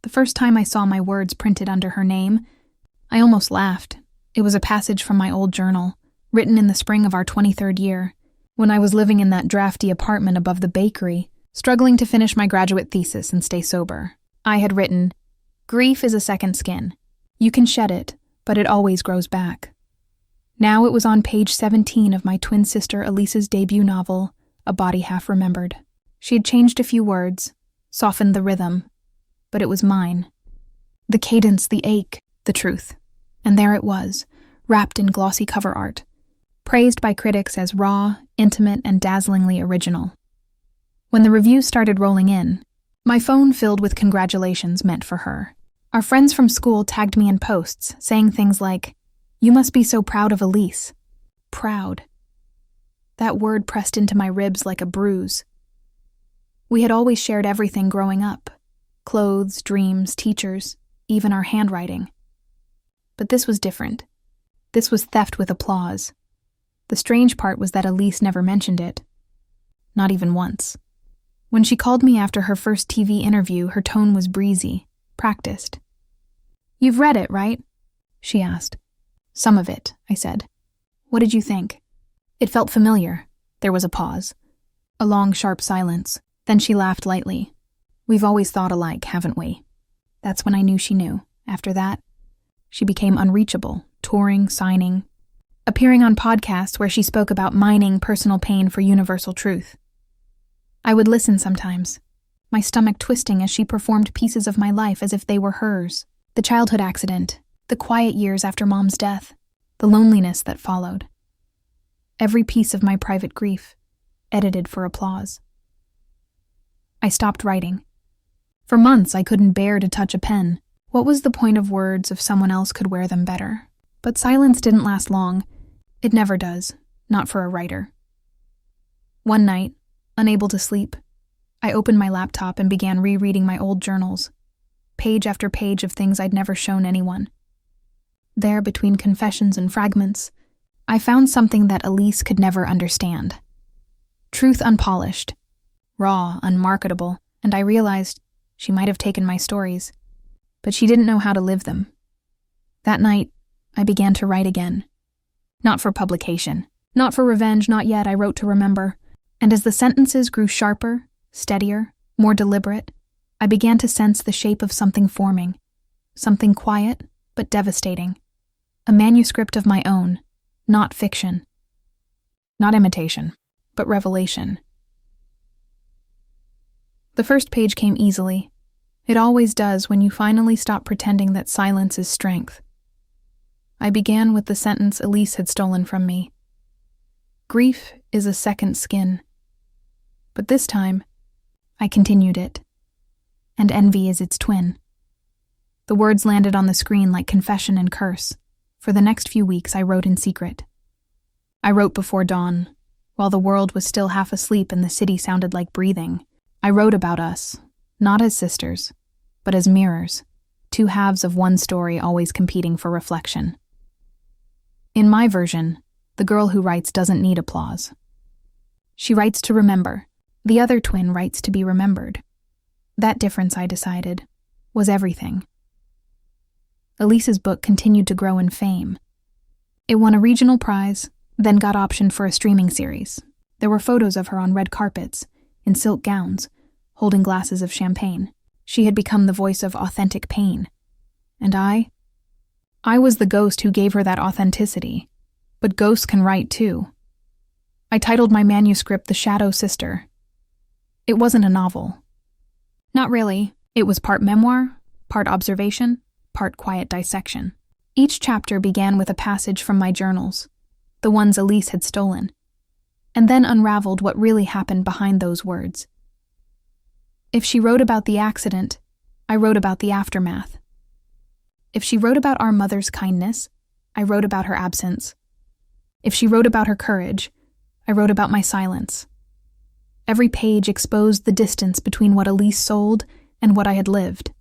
The first time I saw my words printed under her name, I almost laughed. It was a passage from my old journal, written in the spring of our 23rd year, when I was living in that drafty apartment above the bakery, struggling to finish my graduate thesis and stay sober. I had written, "Grief is a second skin. You can shed it, but it always grows back." Now it was on page 17 of my twin sister Elise's debut novel, A Body Half Remembered. She had changed a few words, softened the rhythm, but it was mine. The cadence, the ache, the truth. And there it was, wrapped in glossy cover art, praised by critics as raw, intimate, and dazzlingly original. When the reviews started rolling in, my phone filled with congratulations meant for her. Our friends from school tagged me in posts, saying things like, "You must be so proud of Elise." Proud. That word pressed into my ribs like a bruise. We had always shared everything growing up. Clothes, dreams, teachers, even our handwriting. But this was different. This was theft with applause. The strange part was that Elise never mentioned it. Not even once. When she called me after her first TV interview, her tone was breezy, practiced. "You've read it, right?" she asked. "Some of it," I said. "What did you think?" It felt familiar. There was a pause. A long, sharp silence. Then she laughed lightly. "We've always thought alike, haven't we?" That's when I knew she knew. After that, she became unreachable, touring, signing, appearing on podcasts where she spoke about mining personal pain for universal truth. I would listen sometimes, my stomach twisting as she performed pieces of my life as if they were hers. The childhood accident, the quiet years after Mom's death, the loneliness that followed. Every piece of my private grief, edited for applause. I stopped writing. For months, I couldn't bear to touch a pen. What was the point of words if someone else could wear them better? But silence didn't last long. It never does, not for a writer. One night, unable to sleep, I opened my laptop and began rereading my old journals, page after page of things I'd never shown anyone. There, between confessions and fragments, I found something that Elise could never understand. Truth unpolished, raw, unmarketable, and I realized she might have taken my stories, but she didn't know how to live them. That night, I began to write again. Not for publication, not for revenge, not yet, I wrote to remember. And as the sentences grew sharper, steadier, more deliberate, I began to sense the shape of something forming, something quiet but devastating. A manuscript of my own, not fiction. Not imitation, but revelation. The first page came easily. It always does when you finally stop pretending that silence is strength. I began with the sentence Elise had stolen from me. Grief is a second skin. But this time, I continued it. And envy is its twin. The words landed on the screen like confession and curse. For the next few weeks, I wrote in secret. I wrote before dawn, while the world was still half asleep and the city sounded like breathing. I wrote about us, not as sisters, but as mirrors, two halves of one story always competing for reflection. In my version, the girl who writes doesn't need applause. She writes to remember. The other twin writes to be remembered. That difference, I decided, was everything. Elise's book continued to grow in fame. It won a regional prize, then got optioned for a streaming series. There were photos of her on red carpets, in silk gowns, holding glasses of champagne. She had become the voice of authentic pain. And I was the ghost who gave her that authenticity. But ghosts can write too. I titled my manuscript The Shadow Sister. It wasn't a novel. Not really. It was part memoir, part observation, part quiet dissection. Each chapter began with a passage from my journals, the ones Elise had stolen, and then unraveled what really happened behind those words. If she wrote about the accident, I wrote about the aftermath. If she wrote about our mother's kindness, I wrote about her absence. If she wrote about her courage, I wrote about my silence. Every page exposed the distance between what Elise sold and what I had lived.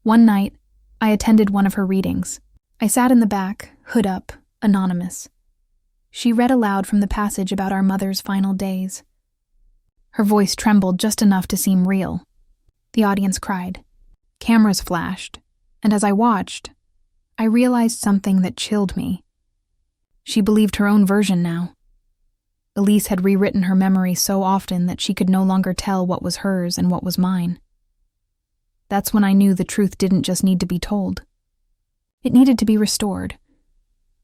One night, I attended one of her readings. I sat in the back, hood up, anonymous. She read aloud from the passage about our mother's final days. Her voice trembled just enough to seem real. The audience cried. Cameras flashed, and as I watched, I realized something that chilled me. She believed her own version now. Elise had rewritten her memory so often that she could no longer tell what was hers and what was mine. That's when I knew the truth didn't just need to be told. It needed to be restored.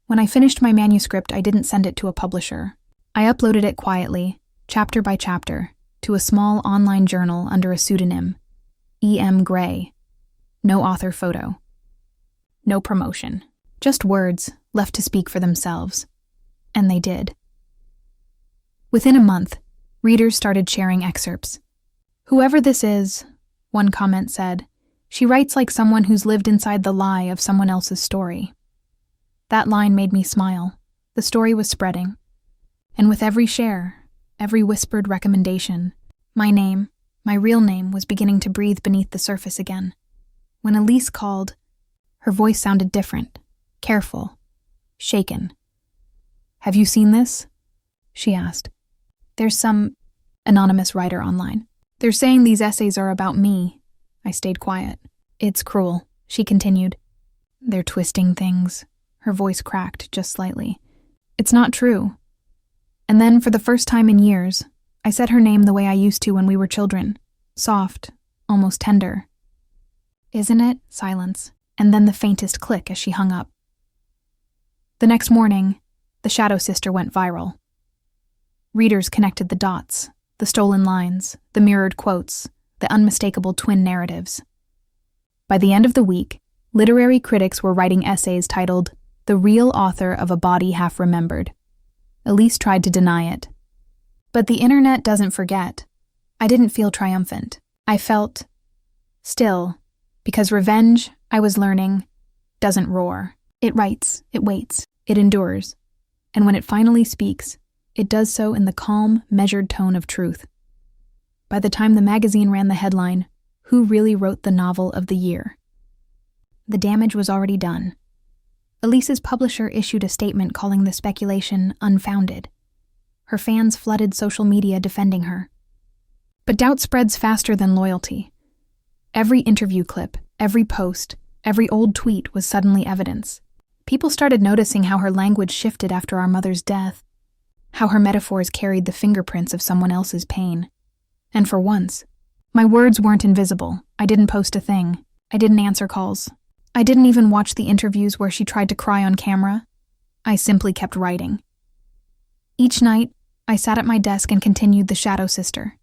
When I finished my manuscript, I didn't send it to a publisher. I uploaded it quietly, chapter by chapter, to a small online journal under a pseudonym, E.M. Gray. No author photo. No promotion. Just words left to speak for themselves. And they did. Within a month, readers started sharing excerpts. "Whoever this is," one comment said, "she writes like someone who's lived inside the lie of someone else's story." That line made me smile. The story was spreading. And with every share, every whispered recommendation, my name, my real name, was beginning to breathe beneath the surface again. When Elise called, her voice sounded different, careful, shaken. "Have you seen this?" she asked. "There's some anonymous writer online. They're saying these essays are about me." I stayed quiet. "It's cruel," she continued. "They're twisting things." Her voice cracked just slightly. "It's not true." And then, for the first time in years, I said her name the way I used to when we were children. Soft, almost tender. "Isn't it?" Silence. And then the faintest click as she hung up. The next morning, The Shadow Sister went viral. Readers connected the dots, the stolen lines, the mirrored quotes, the unmistakable twin narratives. By the end of the week, literary critics were writing essays titled "The Real Author of a Body Half Remembered." Elise tried to deny it. But the internet doesn't forget. I didn't feel triumphant. I felt still, because revenge, I was learning, doesn't roar. It writes, it waits, it endures. And when it finally speaks, it does so in the calm, measured tone of truth. By the time the magazine ran the headline, "Who Really Wrote the Novel of the Year?" the damage was already done. Elise's publisher issued a statement calling the speculation unfounded. Her fans flooded social media defending her. But doubt spreads faster than loyalty. Every interview clip, every post, every old tweet was suddenly evidence. People started noticing how her language shifted after our mother's death, how her metaphors carried the fingerprints of someone else's pain. And for once, my words weren't invisible. I didn't post a thing. I didn't answer calls. I didn't even watch the interviews where she tried to cry on camera. I simply kept writing. Each night, I sat at my desk and continued The Shadow Sister.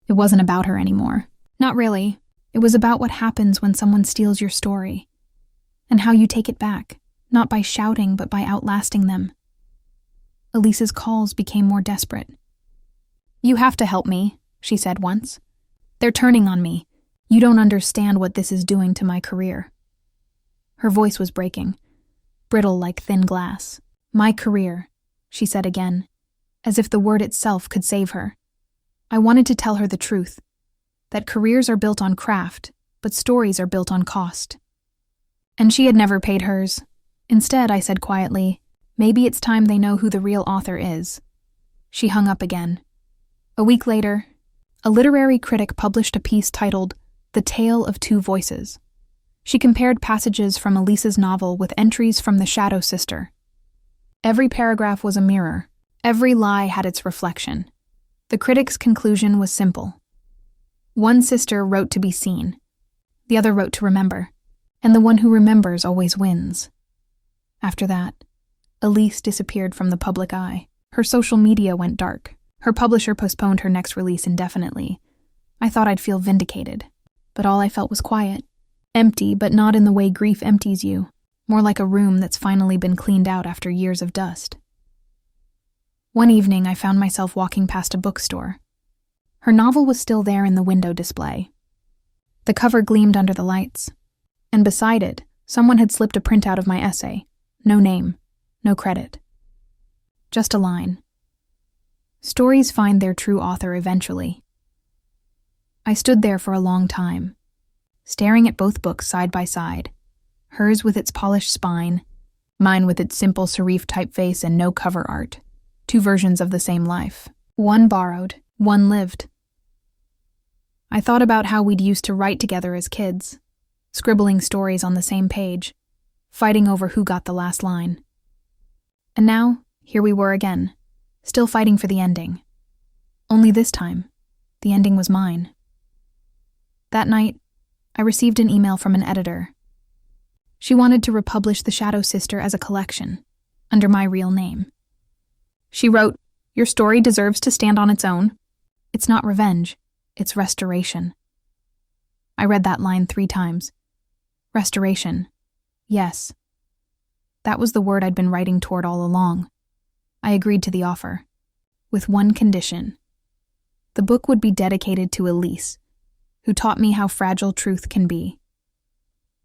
It wasn't about her anymore. Not really. It was about what happens when someone steals your story, and how you take it back, not by shouting but by outlasting them. Elise's calls became more desperate. "You have to help me," she said once. "They're turning on me. You don't understand what this is doing to my career." Her voice was breaking, brittle like thin glass. "My career," she said again, as if the word itself could save her. I wanted to tell her the truth, that careers are built on craft, but stories are built on cost. And she had never paid hers. Instead, I said quietly, "Maybe it's time they know who the real author is." She hung up again. A week later, a literary critic published a piece titled "The Tale of Two Voices." She compared passages from Elise's novel with entries from The Shadow Sister. Every paragraph was a mirror. Every lie had its reflection. The critic's conclusion was simple. One sister wrote to be seen. The other wrote to remember. And the one who remembers always wins. After that, Elise disappeared from the public eye. Her social media went dark. Her publisher postponed her next release indefinitely. I thought I'd feel vindicated. But all I felt was quiet. Empty, but not in the way grief empties you. More like a room that's finally been cleaned out after years of dust. One evening, I found myself walking past a bookstore. Her novel was still there in the window display. The cover gleamed under the lights. And beside it, someone had slipped a printout of my essay. No name, no credit. Just a line. Stories find their true author eventually. I stood there for a long time, staring at both books side by side, hers with its polished spine, mine with its simple serif typeface and no cover art. Two versions of the same life. One borrowed, one lived. I thought about how we'd used to write together as kids, scribbling stories on the same page, fighting over who got the last line. And now, here we were again, still fighting for the ending. Only this time, the ending was mine. That night, I received an email from an editor. She wanted to republish The Shadow Sister as a collection, under my real name. She wrote, "Your story deserves to stand on its own. It's not revenge, it's restoration." I read that line 3 times. Restoration. Yes. That was the word I'd been writing toward all along. I agreed to the offer, with one condition. The book would be dedicated to Elise, who taught me how fragile truth can be.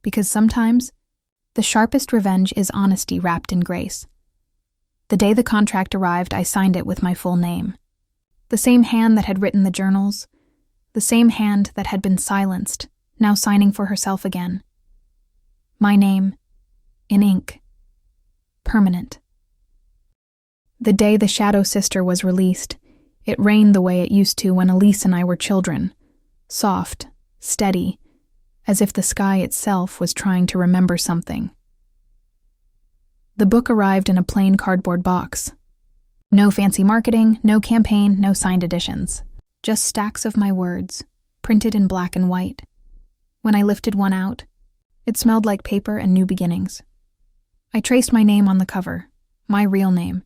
Because sometimes, the sharpest revenge is honesty wrapped in grace. The day the contract arrived, I signed it with my full name. The same hand that had written the journals, the same hand that had been silenced, now signing for herself again. My name, in ink, permanent. The day The Shadow Sister was released, it rained the way it used to when Elise and I were children, soft, steady, as if the sky itself was trying to remember something. The book arrived in a plain cardboard box. No fancy marketing, no campaign, no signed editions. Just stacks of my words, printed in black and white. When I lifted one out, it smelled like paper and new beginnings. I traced my name on the cover, my real name,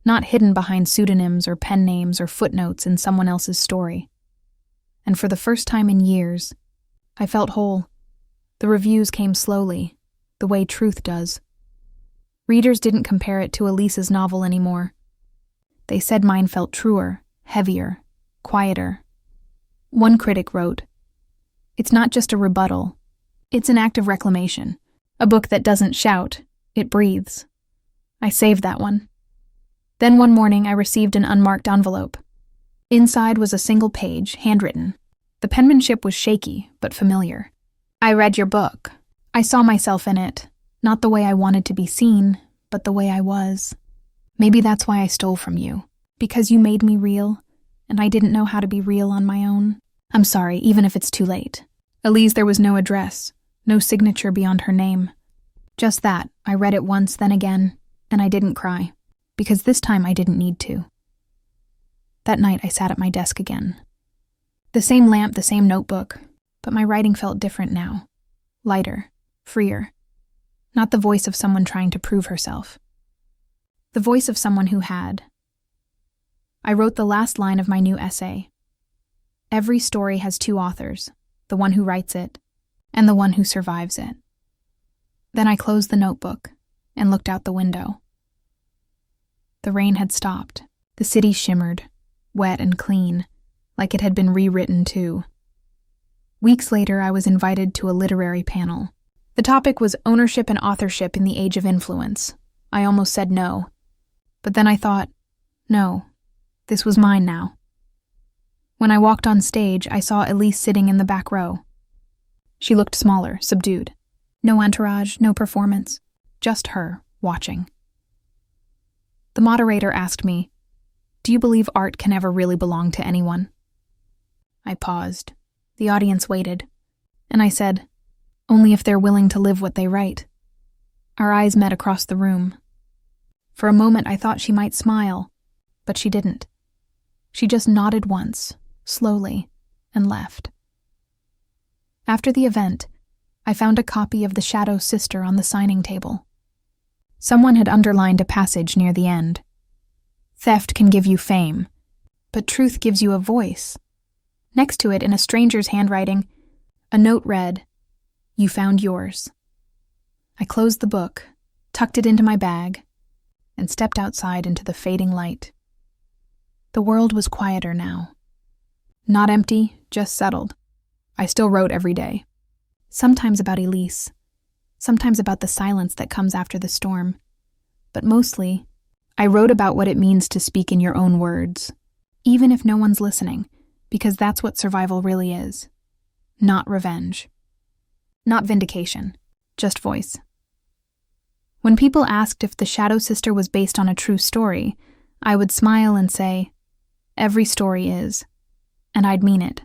not hidden behind pseudonyms or pen names or footnotes in someone else's story. And for the first time in years, I felt whole. The reviews came slowly, the way truth does. Readers didn't compare it to Elise's novel anymore. They said mine felt truer, heavier, quieter. One critic wrote, "It's not just a rebuttal. It's an act of reclamation. A book that doesn't shout, it breathes." I saved that one. Then one morning I received an unmarked envelope. Inside was a single page, handwritten. The penmanship was shaky, but familiar. "I read your book. I saw myself in it, not the way I wanted to be seen, but the way I was. Maybe that's why I stole from you, because you made me real, and I didn't know how to be real on my own. I'm sorry, even if it's too late." Elise, there was no address, no signature beyond her name. Just that, I read it once, then again, and I didn't cry, because this time I didn't need to. That night I sat at my desk again. The same lamp, the same notebook, but my writing felt different now. Lighter, freer. Not the voice of someone trying to prove herself. The voice of someone who had. I wrote the last line of my new essay. Every story has 2 authors, the one who writes it, and the one who survives it. Then I closed the notebook and looked out the window. The rain had stopped. The city shimmered, wet and clean, like it had been rewritten too. Weeks later, I was invited to a literary panel. The topic was ownership and authorship in the age of influence. I almost said no. But then I thought, no, this was mine now. When I walked on stage, I saw Elise sitting in the back row. She looked smaller, subdued. No entourage, no performance, just her, watching. The moderator asked me, "Do you believe art can ever really belong to anyone?" I paused. The audience waited. And I said, "Only if they're willing to live what they write." Our eyes met across the room. For a moment I thought she might smile, but she didn't. She just nodded once, slowly, and left. After the event, I found a copy of The Shadow Sister on the signing table. Someone had underlined a passage near the end. "Theft can give you fame, but truth gives you a voice." Next to it, in a stranger's handwriting, a note read, "You found yours." I closed the book, tucked it into my bag, and stepped outside into the fading light. The world was quieter now. Not empty, just settled. I still wrote every day. Sometimes about Elise, sometimes about the silence that comes after the storm. But mostly, I wrote about what it means to speak in your own words, even if no one's listening, because that's what survival really is. Not revenge. Not vindication, just voice. When people asked if The Shadow Sister was based on a true story, I would smile and say, "Every story is," and I'd mean it.